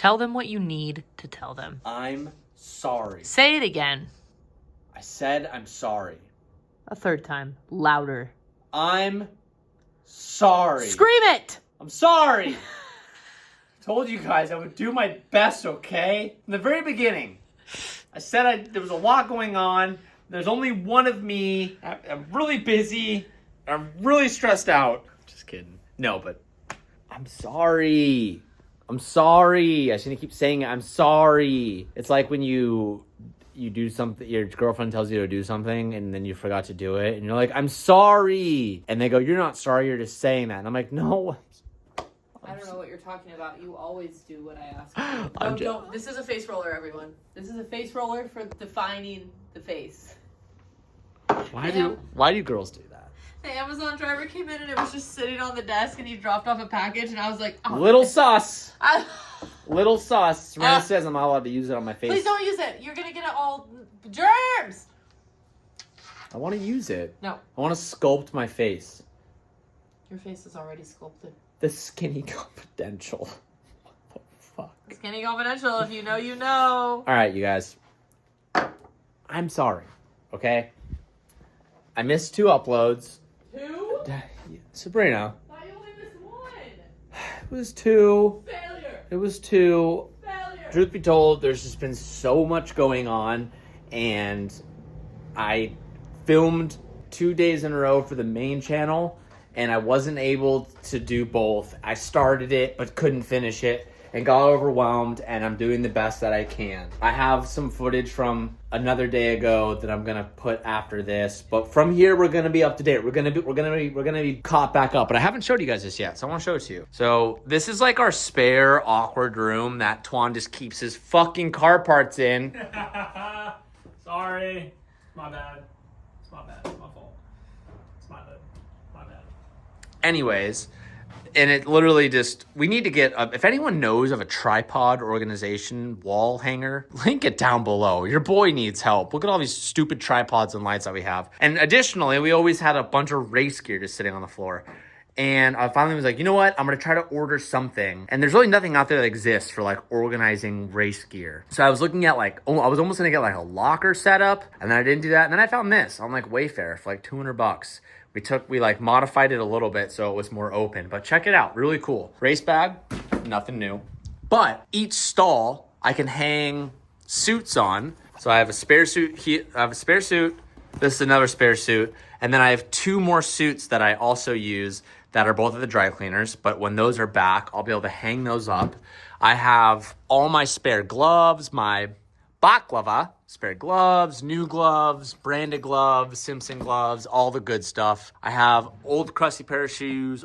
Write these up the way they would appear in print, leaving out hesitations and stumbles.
Tell them what you need to tell them. I'm sorry. Say it again. I said I'm sorry. A third time. Louder. I'm sorry. Scream it! I'm sorry. I told you guys I would do my best, okay? From the very beginning. I said there was a lot going on. There's only one of me. I'm really busy. I'm really stressed out. Just kidding. No, but I'm sorry. I'm sorry. I shouldn't keep saying it. I'm sorry. It's like when you do something, your girlfriend tells you to do something and then you forgot to do it and you're like, I'm sorry. And they go, you're not sorry, you're just saying that. And I'm like, no. I don't know what you're talking about. You always do what I ask you. Don't. This is a face roller, everyone. This is a face roller for defining the face. Why do girls do that? The Amazon driver came in and it was just sitting on the desk and he dropped off a package and I was like, oh. Little sus. Little sus. Serena says I'm not allowed to use it on my face. Please don't use it. You're going to get it all germs. I want to use it. No. I want to sculpt my face. Your face is already sculpted. The Skinny Confidential. What the fuck? Skinny Confidential. If you know, you know. All right, you guys. I'm sorry. Okay? I missed 2 uploads. 2? Sabrina. I only missed 1. It was 2. Failure. It was 2. Failure. Truth be told, there's just been so much going on, and I filmed 2 days in a row for the main channel, and I wasn't able to do both. I started it, but couldn't finish it, and got overwhelmed, and I'm doing the best that I can. I have some footage from another day ago that I'm gonna put after this, but from here we're gonna be up to date. We're gonna be caught back up. But I haven't showed you guys this yet, so I want to show it to you. So this is like our spare awkward room that Twan just keeps his fucking car parts in. Sorry, my bad. It's my bad. It's my fault. It's my bad. My bad. Anyways. And it literally just, we need to get, if anyone knows of a tripod organization wall hanger, link it down below. Your boy needs help. Look at all these stupid tripods and lights that we have. And additionally, we always had a bunch of race gear just sitting on the floor. And I finally was like, you know what? I'm going to try to order something. And there's really nothing out there that exists for like organizing race gear. So I was looking at like, I was almost going to get like a locker setup. And then I didn't do that. And then I found this on like Wayfair for like $200. We like modified it a little bit so it was more open, but check it out. Really cool. Race bag, nothing new. But each stall I can hang suits on. So I have a spare suit here. I have a spare suit. This is another spare suit. And then I have 2 more suits that I also use that are both at the dry cleaners. But when those are back, I'll be able to hang those up. I have all my spare gloves, my baklava, spare gloves, new gloves, branded gloves, Simpson gloves, all the good stuff. I have old crusty pair of shoes,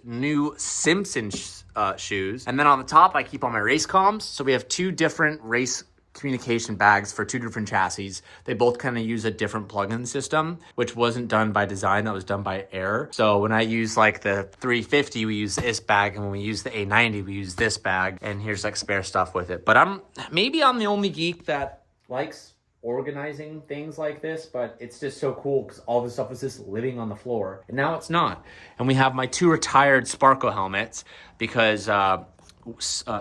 new Simpson shoes. And then on the top, I keep all my race comms. So we have 2 different race communication bags for 2 different chassis. They both kind of use a different plug-in system, which wasn't done by design, that was done by error. So when I use like the 350, we use this bag, and when we use the A90, we use this bag, and here's like spare stuff with it. But I'm the only geek that likes organizing things like this, but it's just so cool because all this stuff was just living on the floor, and now it's not. And we have my 2 retired Sparco helmets because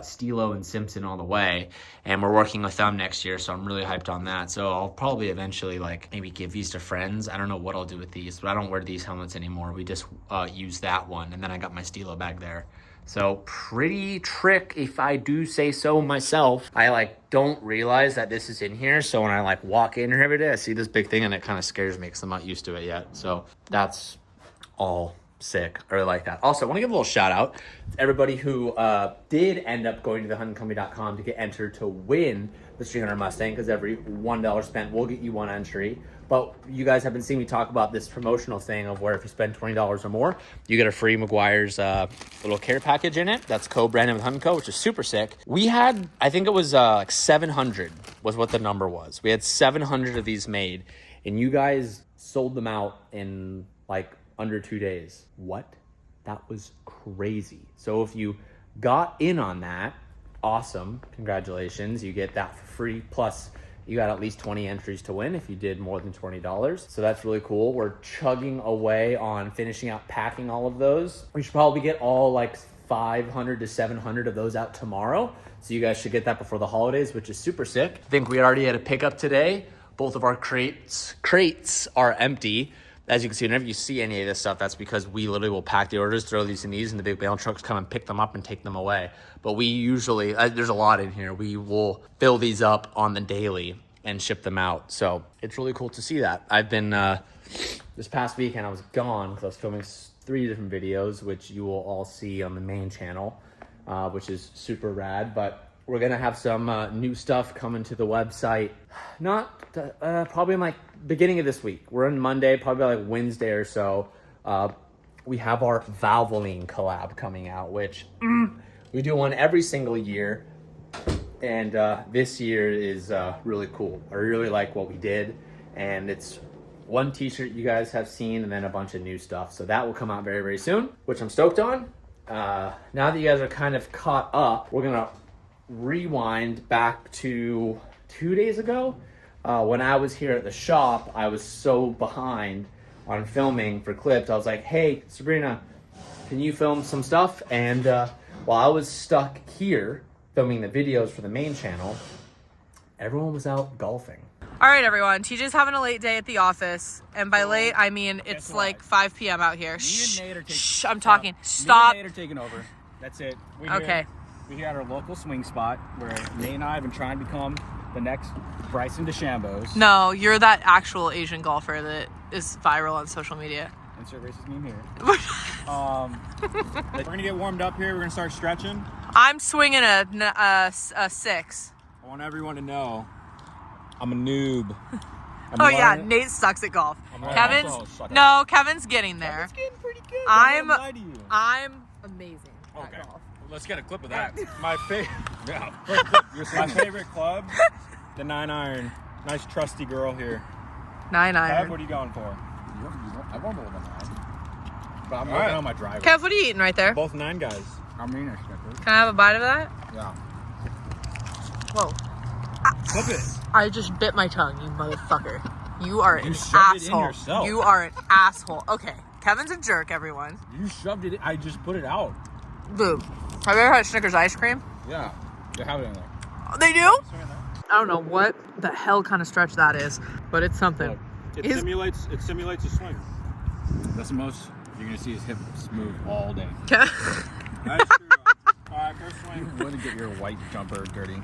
Stilo and Simpson all the way, and we're working with them next year, so I'm really hyped on that. So I'll probably eventually like maybe give these to friends. I don't know what I'll do with these, but I don't wear these helmets anymore. We just use that one, and then I got my Stilo bag there. So pretty trick, if I do say so myself. I like don't realize that this is in here, so when I like walk in here every day, I see this big thing and it kind of scares me because I'm not used to it yet. So that's all sick. I really like that. Also, I want to give a little shout out to everybody who did end up going to thehuntingcompany.com to get entered to win the 300 Mustang, because every $1 spent will get you 1 entry. But you guys have been seeing me talk about this promotional thing of where if you spend $20 or more, you get a free Meguiar's little care package in it. That's co-branded with Hunting Co., which is super sick. We had, I think it was like 700 was what the number was. We had 700 of these made, and you guys sold them out in like under 2 days. What? That was crazy. So if you got in on that, awesome. Congratulations. You get that for free. Plus, you got at least 20 entries to win if you did more than $20. So that's really cool. We're chugging away on finishing out packing all of those. We should probably get all like 500 to 700 of those out tomorrow. So you guys should get that before the holidays, which is super sick. I think we already had a pickup today. Both of our crates are empty. As you can see, whenever you see any of this stuff, that's because we literally will pack the orders, throw these in these, and the big mail trucks come and pick them up and take them away. But we usually, there's a lot in here. We will fill these up on the daily and ship them out. So it's really cool to see that. I've been, this past weekend I was gone because I was filming 3 different videos, which you will all see on the main channel, which is super rad. But we're gonna have some new stuff coming to the website. Probably in like beginning of this week. We're on Monday, probably like Wednesday or so. We have our Valvoline collab coming out, which we do one every single year. And this year is really cool. I really like what we did. And it's one t-shirt you guys have seen and then a bunch of new stuff. So that will come out very, very soon, which I'm stoked on. Now that you guys are kind of caught up, we're gonna rewind back to 2 days ago. When I was here at the shop, I was so behind on filming for clips. I was like, hey, Sabrina, can you film some stuff? And while I was stuck here filming the videos for the main channel, everyone was out golfing. All right, everyone. TJ's having a late day at the office. And by late, I mean it's like 5 p.m. out here. Shh, I'm talking. Stop. Me and Nate are taking over. That's it. Okay. We're here at our local swing spot where Nate and I have been trying to become the next Bryson DeChambeau. No, you're that actual Asian golfer that is viral on social media. Insert racist meme here. We're going to get warmed up here. We're going to start stretching. I'm swinging a 6. I want everyone to know I'm a noob. Oh yeah, Nate sucks at golf. Kevin's getting there. It's getting pretty good. I'm Amazing. Okay. At golf. Let's get a clip of that. My favorite. Yeah. My favorite club, the 9-iron. Nice trusty girl here. 9 Kev, iron. what are you going for? I won't hold on. But I'm working on my driver. Kev, what are you eating right there? Both 9 guys. I mean, I should. Can I have a bite of that? Yeah. Whoa. Clip it. I just bit my tongue, you motherfucker. You are an shoved it in asshole. yourself. You are an asshole. Okay, Kevin's a jerk, everyone. You shoved it in. I just put it out. Dude, have you ever had Snickers ice cream? Yeah. They have it in there. They do? I don't know what the hell kind of stretch that is, but it's something. It simulates a swing. That's the most you're gonna see his hips move all day. That's true. Alright, first swing. You want to get your white jumper dirty.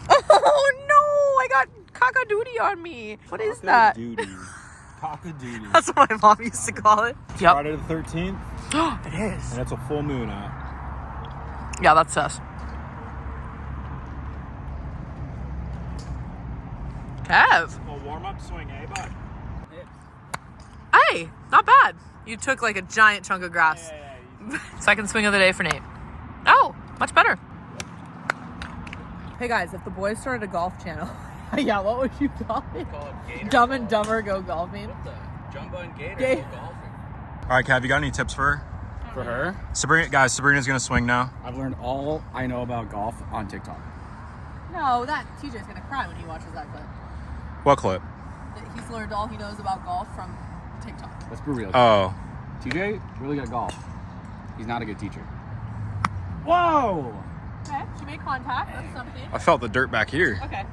Oh no, I got cock-a-doodie on me. What is that? Cock-a-doodie. That's what my mom used to call it. Yep. Friday the 13th. It is. And that's a full moon out. Yeah, that's us. Kev. A warm-up swing, eh, bud? Hey, not bad. You took like a giant chunk of grass. Yeah. Second swing of the day for Nate. Oh, much better. Hey guys, if the boys started a golf channel, yeah, what would you call it? Dumb and Dumber Go Golfing. Jumbo and Gator Ga- golfing. All right, Kev, you got any tips for her? For her, Sabrina's gonna swing now. I've learned all I know about golf on TikTok. No, that TJ's gonna cry when he watches that clip. What clip? That he's learned all he knows about golf from TikTok. Let's be real. Oh. TJ, really good at golf. He's not a good teacher. Whoa! Okay, she made contact. That's something. I felt the dirt back here. Okay.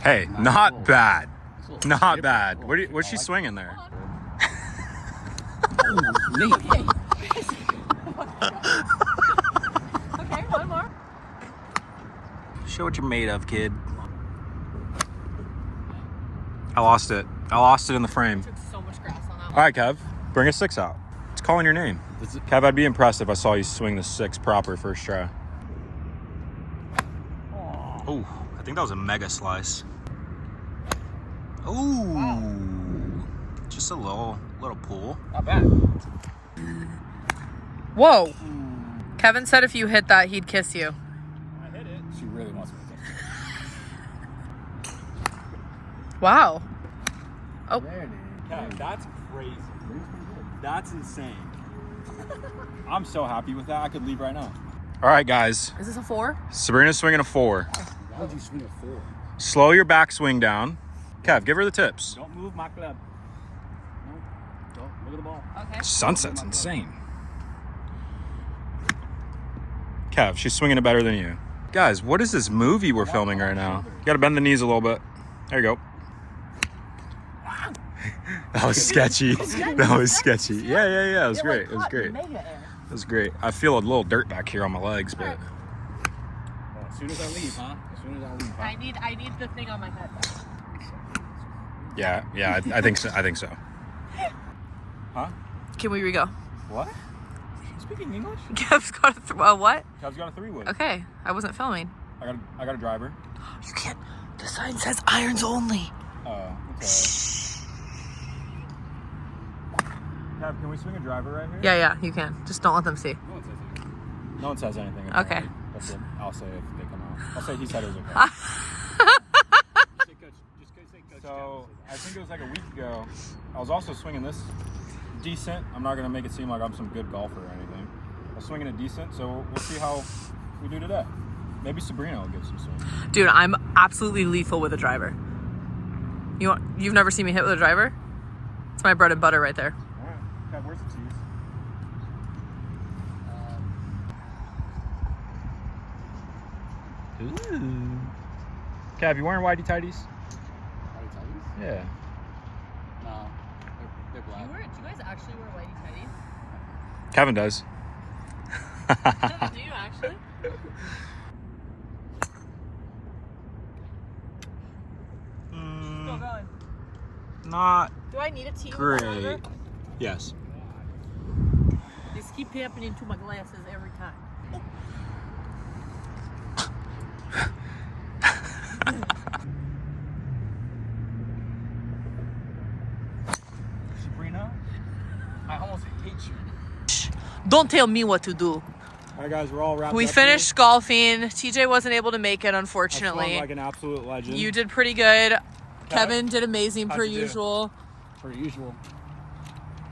Hey, Not not cool. bad. It's a little Not skipper. bad. Little What's she skip. swinging there? Oh, Nate. Okay, one more. Show what you're made of, kid. I lost it. I lost it in the frame. Took so much grass on that All right, Kev, bring a 6 out. It's calling your name. Kev, I'd be impressed if I saw you swing the 6 proper first try. Oh, I think that was a mega slice. Ooh, just a little pull. Not bad. Whoa. Kevin said if you hit that, he'd kiss you. I hit it. She really wants me to kiss Wow. Oh. her. Kev, that's crazy. That's insane. I'm so happy with that. I could leave right now. All right, guys. Is this a 4? Sabrina's swinging a 4. Why would you swing a 4? Slow your backswing down. Kev, give her the tips. Don't move my club. No, don't. Look at the ball. Okay. Sunset's insane. Kev, she's swinging it better than you. Guys, what is this movie we're filming right now? You gotta bend the knees a little bit. There you go. That was sketchy. That was sketchy. Yeah. It was great. It was great. It was great. I feel a little dirt back here on my legs, but. As soon as I leave, huh? As soon as I leave, huh? I need the thing on my head. Yeah, I think so. Huh? Can we re-go? What? You speaking English? Kev's got a what? Kev's got a 3-wood. Okay, I wasn't filming. I got a driver. You can't. The sign says irons only. Oh, okay. Kev, can we swing a driver right here? Yeah, you can. Just don't let them see. No one says anything. Okay. That's what I'll say if they come out. I'll say he said it was okay. So, I think it was like a week ago, I was also swinging this decent. I'm not going to make it seem like I'm some good golfer or anything. I was swinging it decent, so we'll see how we do today. Maybe Sabrina will get some swing. Dude, I'm absolutely lethal with a driver. You've never seen me hit with a driver? It's my bread and butter right there. All right. Kev, where's the cheese? Ooh. Kev, you wearing whitey tighties? Yeah. No, they're black. Do you guys actually wear whitey tighties? Kevin does. Do you actually? Still going. Not Do I need a tea? great. Yes. Just keep tapping into my glasses every time. Sabrina, I almost hate you. Don't tell me what to do. All right, guys, we're all wrapped We up finished here. golfing. TJ wasn't able to make it, I unfortunately. swung like an absolute legend. You did pretty good. Kevin did amazing per How'd you do? usual. Per usual.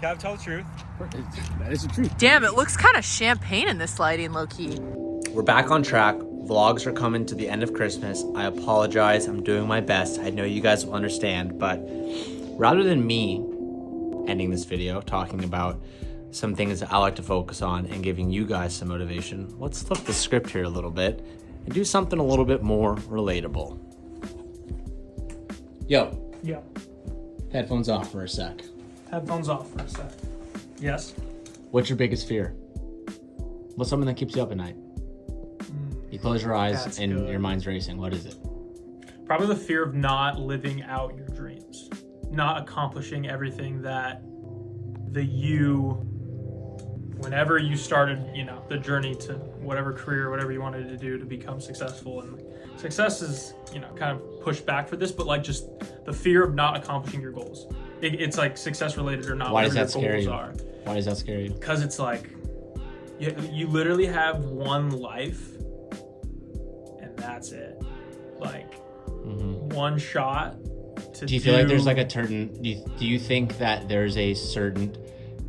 Kev, tell the truth. That is the truth. Damn, it looks kind of champagne in this lighting, low key. We're back on track. Vlogs are coming to the end of Christmas. I apologize. I'm doing my best. I know you guys will understand, but rather than me ending this video talking about some things that I like to focus on and giving you guys some motivation, let's flip the script here a little bit and do something a little bit more relatable. Yo, Yeah. headphones off for a sec. Headphones off for a sec. Yes. What's your biggest fear? What's something that keeps you up at night? You close your eyes That's and good. your mind's racing. What is it? Probably the fear of not living out your dreams, not accomplishing everything that whenever you started, the journey to whatever career, whatever you wanted to do to become successful. And success is, kind of pushed back for this, but like just the fear of not accomplishing your goals. It's like success related or not. Why does whatever that your scare goals you? are. Why does that scare you? Because it's like, you literally have one life and that's it. Like one shot to Do you feel like there's like a certain, do you think that there's a certain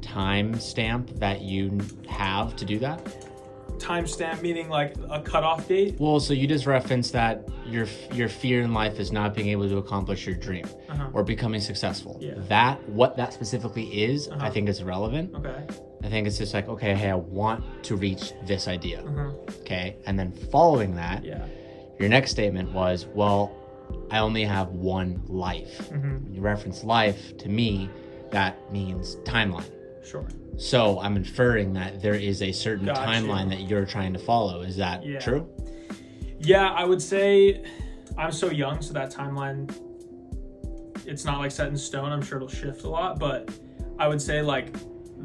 time stamp that you have to do that? timestamp, meaning like a cutoff date? Well, so you just referenced that your fear in life is not being able to accomplish your dream or becoming successful. Yeah. What that specifically is, I think is irrelevant. Okay. I think it's just like, okay, hey, I want to reach this idea. Okay. And then following that, your next statement was, well, I only have one life. When you reference life, to me, that means timeline. Sure. So I'm inferring that there is a certain timeline that you're trying to follow. Is that true? Yeah, I would say I'm so young, so that timeline, it's not like set in stone. I'm sure it'll shift a lot, but I would say like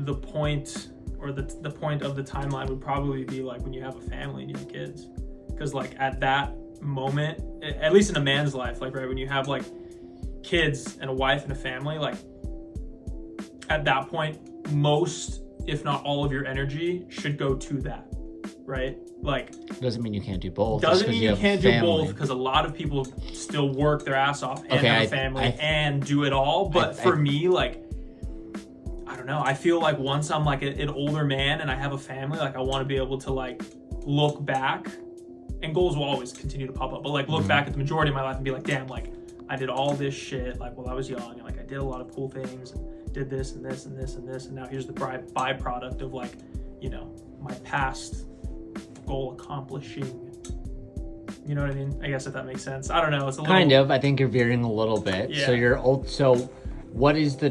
the point or the point of the timeline would probably be like when you have a family and you have kids. Because like at that moment, at least in a man's life, like right when you have like kids and a wife and a family, like at that point, most, if not all of your energy should go to that, right? Like doesn't mean you can't do both. Doesn't mean you can't do both, because a lot of people still work their ass off and have a family and do it all. But for me, like, I don't know. I feel like once I'm like an older man and I have a family, like I want to be able to like look back, and goals will always continue to pop up, but like look back at the majority of my life and be like, damn, like I did all this shit like while I was young, and like I did a lot of cool things, and did this and this and this and this, and now here's the byproduct of like, you know, my past goal accomplishing. You know what I mean? I guess if that makes sense. I don't know. It's a little Kind of. I think you're veering a little bit. Yeah. So you're old. So what is the?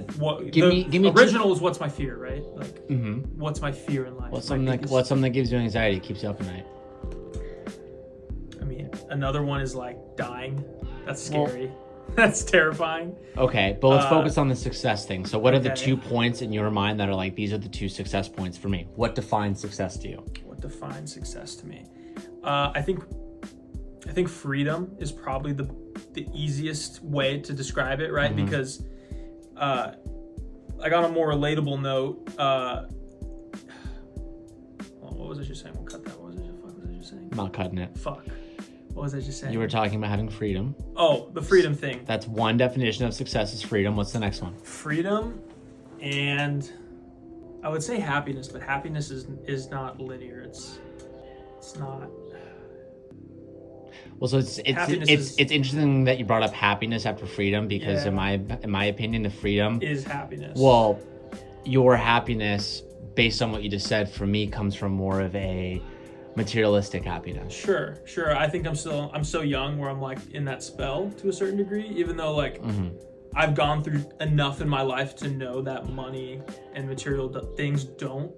Give me original is what's my fear, right? Like, Mm-hmm. what's my fear in life? What's My something biggest- that gives you anxiety, keeps you up at night? I mean, another one is like dying. That's Well- scary. That's terrifying. Okay, but let's focus on the success thing. So what are the okay. 2 points in your mind that are like, these are the 2 success points for me? What defines success to you? What defines success to me? I think freedom is probably the easiest way to describe it, right? Mhm. Because like on a more relatable note, what was I just saying? We'll cut that. What was I just saying? I'm not cutting it. Fuck. What was I just saying? You were talking about having freedom. Oh, the freedom thing. That's one definition of success is freedom. What's the next one? Freedom, and I would say happiness, but happiness is not linear. It's not. Well, so it's Happiness it's interesting that you brought up happiness after freedom because Yeah. in my opinion, the freedom. Is happiness. Well, your happiness, based on what you just said, for me comes from more of a materialistic happiness. Sure. I think I'm so young where I'm like in that spell to a certain degree, even though like I've gone through enough in my life to know that money and material things don't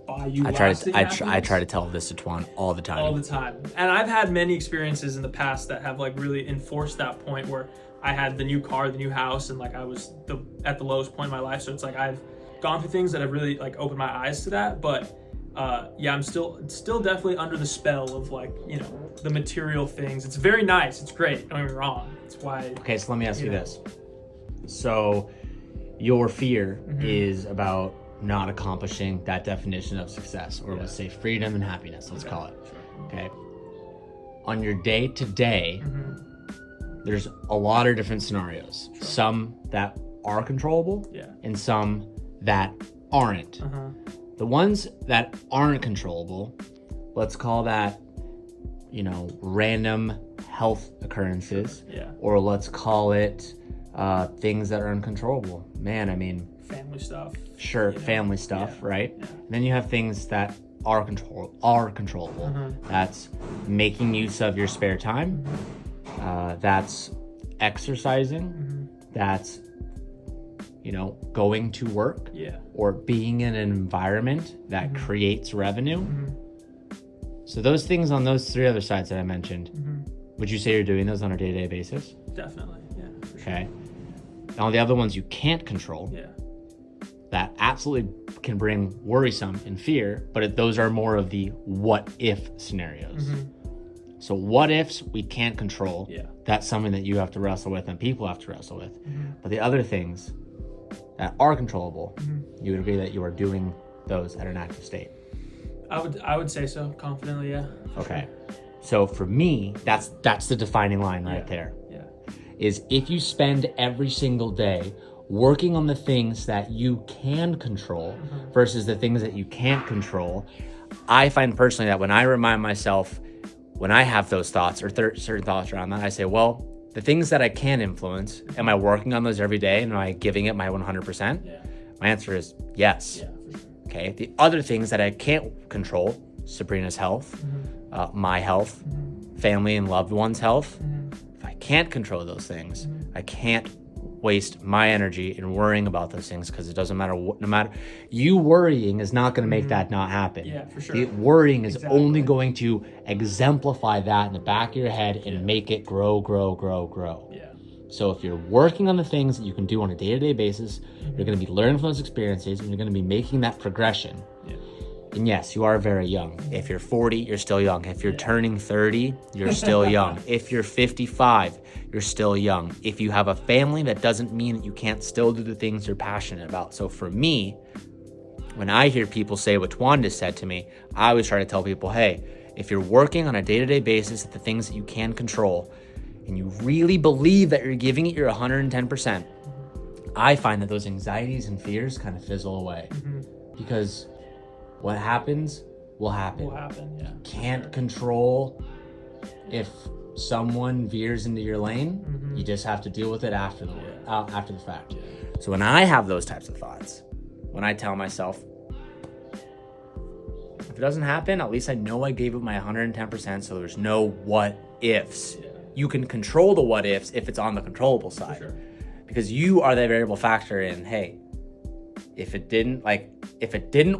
buy you lasting I happiness. try to tell this to Twan all the time. All the time. And I've had many experiences in the past that have like really enforced that point where I had the new car, the new house, and like I was at the lowest point in my life. So it's like I've gone through things that have really like opened my eyes to that. But yeah, I'm still definitely under the spell of like, you know, the material things. It's very nice. It's great. Don't get me wrong. It's why. Okay, so let me ask you know. this. So your fear is about not accomplishing that definition of success, or let's say freedom and happiness, let's call it. Okay. On your day to day, there's a lot of different scenarios. Some that are controllable Yeah. and some that aren't. The ones that aren't controllable, let's call that, you know, random health occurrences, Yeah. or let's call it things that are uncontrollable. Man, I mean, Family stuff. sure, You know, family stuff, yeah, right? yeah. And then you have things that are controllable. That's making use of your spare time. That's exercising. That's, you know, going to work, Yeah. or being in an environment that creates revenue. So those things on those 3 other sides that I mentioned, would you say you're doing those on a day-to-day basis? Definitely. Yeah. For sure. Okay. Now the other ones you can't control, Yeah. that absolutely can bring worrisome and fear, but those are more of the what if scenarios. So what ifs we can't control. Yeah. That's something that you have to wrestle with and people have to wrestle with. But the other things that are controllable, you would agree that you are doing those at an active state. I would say so confidently. Yeah. for Okay. So for me, that's the defining line right Yeah. there. Sure. Yeah. Is if you spend every single day working on the things that you can control versus the things that you can't control, I find personally that when I remind myself, when I have those thoughts or certain thoughts around that, I say, well, the things that I can influence, am I working on those every day and am I giving it my 100%? Yeah. My answer is yes. Yeah. For sure. Okay. The other things that I can't control, Sabrina's health, my health, family and loved ones' health. If I can't control those things, I can't waste my energy in worrying about those things, because it doesn't matter what, no matter, you worrying is not going to make that not happen. Yeah, for sure. The worrying is Exactly. only going to exemplify that in the back of your head and make it grow. Yeah. So if you're working on the things that you can do on a day-to-day basis, you're going to be learning from those experiences and you're going to be making that progression. Yeah. And yes, you are very young. If you're 40, you're still young. If you're turning 30, you're still young. If you're 55, you're still young. If you have a family, that doesn't mean that you can't still do the things you're passionate about. So for me, when I hear people say what Twan said to me, I always try to tell people, hey, if you're working on a day-to-day basis at the things that you can control, and you really believe that you're giving it your 110%, I find that those anxieties and fears kind of fizzle away. Because what happens will happen. Will happen. Yeah. Can't control if someone veers into your lane. You just have to deal with it after the fact. So when I have those types of thoughts, when I tell myself, If it doesn't happen, at least I know I gave it my 110%, so there's no what ifs. Yeah. You can control the what ifs if it's on the controllable side. sure. Because you are the variable factor in, hey, if it didn't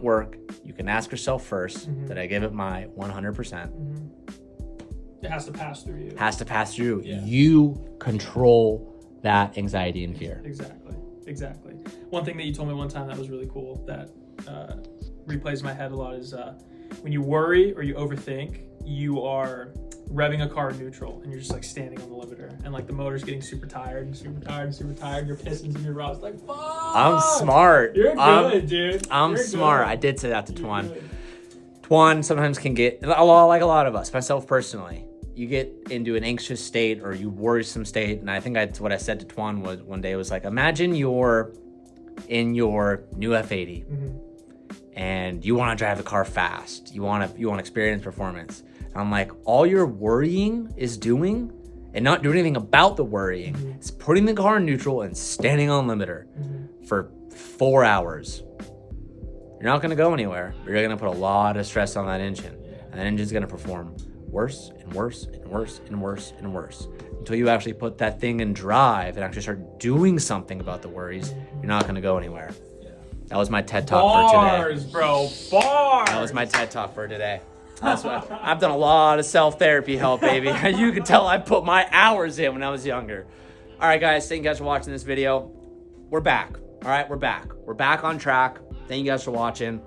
work, you can ask yourself first, did I give it my 100%? It has to pass through you. Has to pass through. Yeah. You control that anxiety and fear. Exactly. One thing that you told me one time that was really cool that replays in my head a lot is when you worry or you overthink, you are revving a car in neutral and you're just like standing on the limiter and like the motor's getting super tired, your pistons and your rods like, fuck! I'm smart. You're good, dude. I'm You're smart. good. I did say that to You're Twan. good. Twan sometimes can get, like a lot of us, myself personally, you get into an anxious state or you worrisome state. And I think that's what I said to Twan was one day was like, imagine you're in your new F80 and you want to drive the car fast. You want to experience performance. And I'm like, all your worrying is doing and not doing anything about the worrying is putting the car in neutral and standing on limiter for 4 hours. You're not going to go anywhere, but you're going to put a lot of stress on that engine. And that engine's going to perform worse and worse and worse and worse and worse until you actually put that thing in drive and actually start doing something about the worries. You're not going to go anywhere. That was my TED Talk for today. Bars, bro. Bars. That was my TED Talk for today. That's what I've done a lot of self-therapy help, baby. You can tell I put my hours in when I was younger. All right, guys. Thank you guys for watching this video. We're back. All right, we're back. We're back on track. Thank you guys for watching.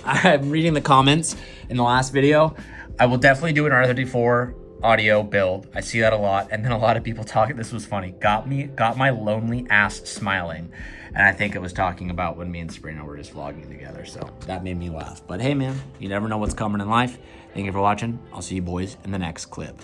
I'm reading the comments in the last video. I will definitely do an R34 audio build. I see that a lot. And then a lot of people talking. This was funny. Got my lonely ass smiling. And I think it was talking about when me and Sabrina were just vlogging together. So that made me laugh. But hey, man, you never know what's coming in life. Thank you for watching. I'll see you boys in the next clip.